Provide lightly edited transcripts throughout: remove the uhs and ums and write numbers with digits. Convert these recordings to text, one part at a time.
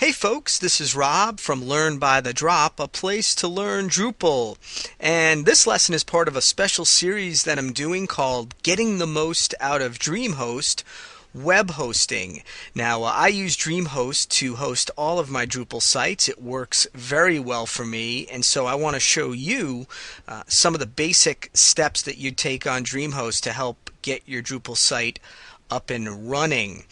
Hey folks, this is Rob from Learn by the Drop, a place to learn Drupal. And this lesson is part of a special series that I'm doing called Getting the Most Out of Dreamhost Web Hosting. Now, I use Dreamhost to host all of my Drupal sites. It works very well for me, and so I want to show you some of the basic steps that you'd take on Dreamhost to help get your Drupal site up and running.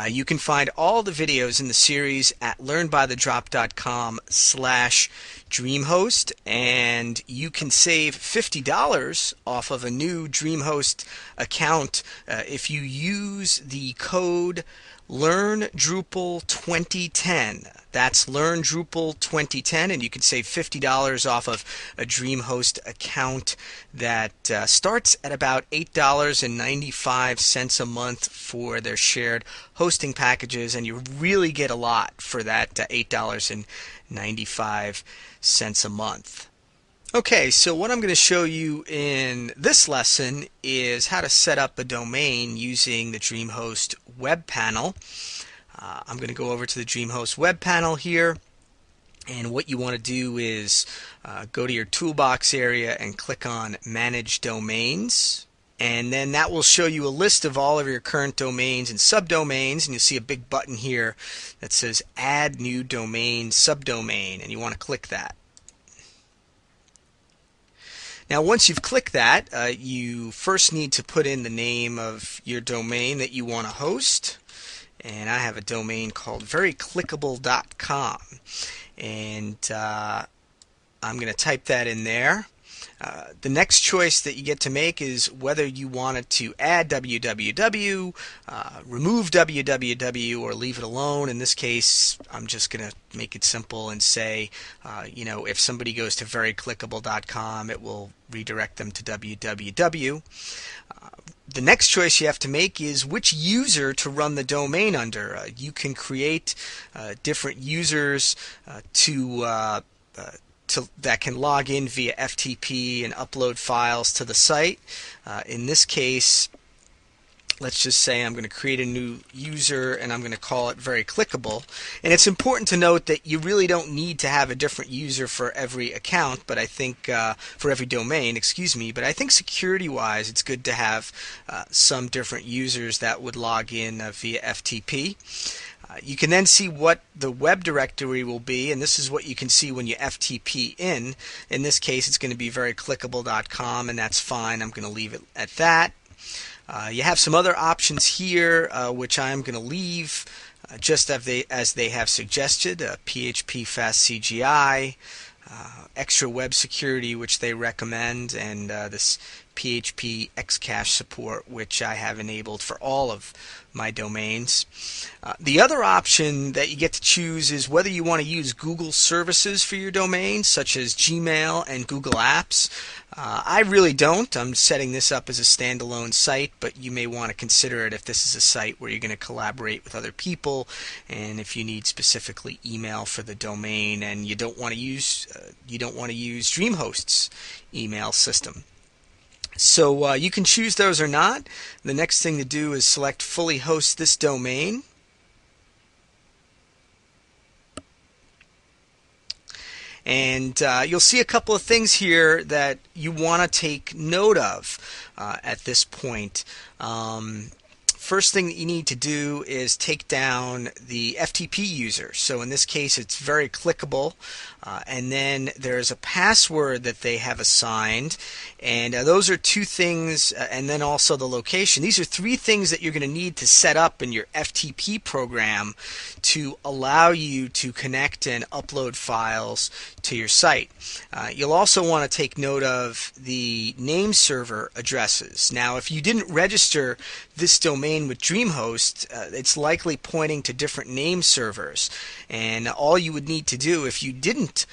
You can find all the videos in the series at learnbythedrop.com/Dreamhost, and you can save $50 off of a new Dreamhost account if you use the code LearnDrupal2010. That's LearnDrupal2010, and you can save $50 off of a Dreamhost account that starts at about $8.95 a month for their shared hosting packages, and you really get a lot for that $8.95 a month. Okay, so what I'm going to show you in this lesson is how to set up a domain using the Dreamhost web panel. I'm going to go over to the Dreamhost web panel here, and what you want to do is go to your toolbox area and click on Manage Domains. And then that will show you a list of all of your current domains and subdomains, and you'll see a big button here that says Add New Domain Subdomain, and you want to click that. Now, once you've clicked that, you first need to put in the name of your domain that you want to host. And I have a domain called veryclickable.com. And I'm going to type that in there. The next choice that you get to make is whether you wanted to add www, remove www, or leave it alone. In this case, I'm just going to make it simple and say, if somebody goes to veryclickable.com, it will redirect them to www. The next choice you have to make is which user to run the domain under. You can create different users that can log in via FTP and upload files to the site. In this case, let's just say I'm going to create a new user and I'm going to call it Very Clickable. And it's important to note that you really don't need to have a different user for every account, but I think for every domain, but I think security-wise it's good to have some different users that would log in via FTP. You can then see what the web directory will be, and this is what you can see when you FTP in. In this case, it's going to be veryclickable.com, and that's fine. I'm going to leave it at that. You have some other options here, which I'm going to leave just as they have suggested. PHP Fast CGI, extra web security, which they recommend, and this PHP Xcache support, which I have enabled for all of my domains. The other option that you get to choose is whether you want to use Google services for your domain, such as Gmail and Google Apps. I really don't. I'm setting this up as a standalone site, but you may want to consider it if this is a site where you're going to collaborate with other people, and if you need specifically email for the domain, and you don't want to use Dreamhost's email system. So you can choose those or not. The next thing to do is select Fully Host this domain. And you'll see a couple of things here that you want to take note of at this point. First thing that you need to do is take down the FTP user. So in this case, it's Very Clickable, and then there's a password that they have assigned, and those are two things, and then also the location. These are three things that you're going to need to set up in your FTP program to allow you to connect and upload files to your site. You'll also want to take note of the name server addresses. Now, if you didn't register this domain with Dreamhost, it's likely pointing to different name servers, and all you would need to do if you didn't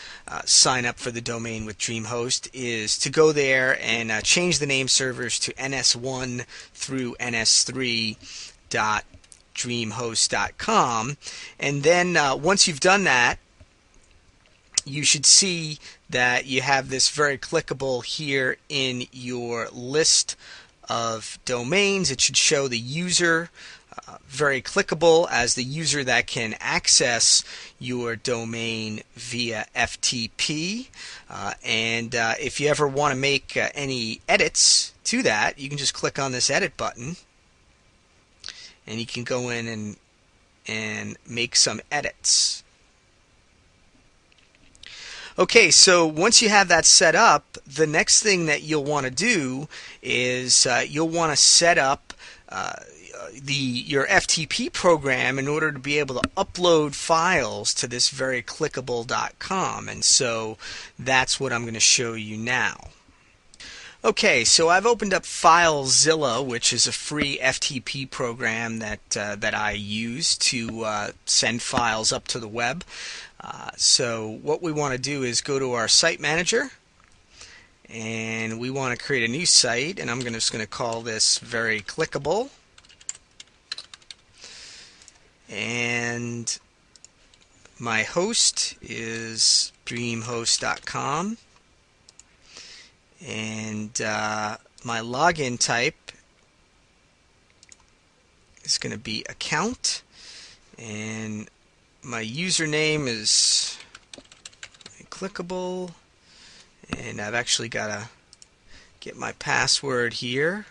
sign up for the domain with Dreamhost is to go there and change the name servers to ns1 through ns3.dreamhost.com, and then once you've done that, you should see that you have this Very Clickable here in your list of domains. It should show the user very clickable as the user that can access your domain via FTP. And if you ever want to make any edits to that, you can just click on this edit button and you can go in and make some edits. Okay, so once you have that set up, the next thing that you'll want to do is you'll want to set up your FTP program in order to be able to upload files to this very clickable.com, and so that's what I'm going to show you now. Okay, so I've opened up FileZilla, which is a free FTP program that I use to send files up to the web. So what we want to do is go to our site manager, and we want to create a new site, and I'm just going to call this very clickable. And my host is dreamhost.com, and my login type is going to be account, and my username is clickable, and I've actually got to get my password here.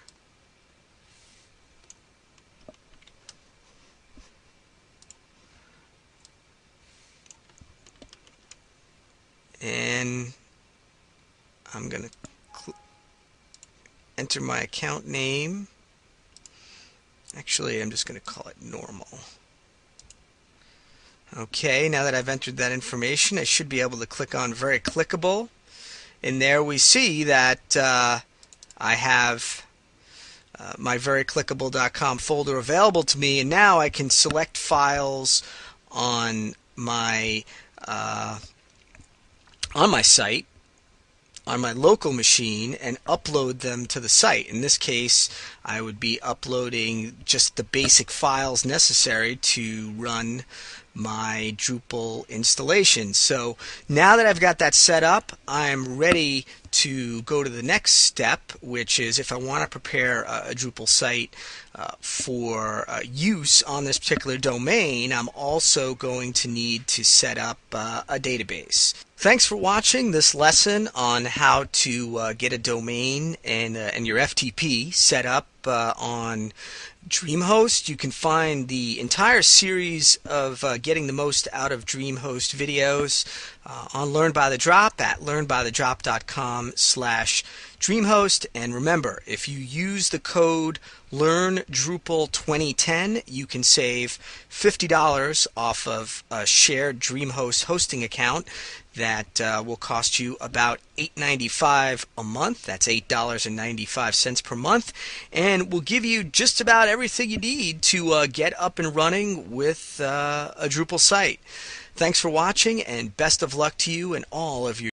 And I'm going to enter my account name. Actually, I'm just going to call it normal. Okay, now that I've entered that information, I should be able to click on very clickable. And there we see that I have my veryclickable.com folder available to me, and now I can select files on my site, on my local machine, and upload them to the site. In this case, I would be uploading just the basic files necessary to run my Drupal installation. So now that I've got that set up, I'm ready to go to the next step, which is if I want to prepare a Drupal site for use on this particular domain, I'm also going to need to set up a database. Thanks for watching this lesson on how to get a domain and your FTP set up on Dreamhost. You can find the entire series of getting the most out of Dreamhost videos on Learn by the Drop at learnbythedrop.com/Dreamhost. And remember, if you use the code LearnDrupal2010, you can save $50 off of a shared Dreamhost hosting account that will cost you about $8.95 a month. That's $8.95 per month, and will give you just about everything you need to get up and running with a Drupal site. Thanks for watching, and best of luck to you in all of your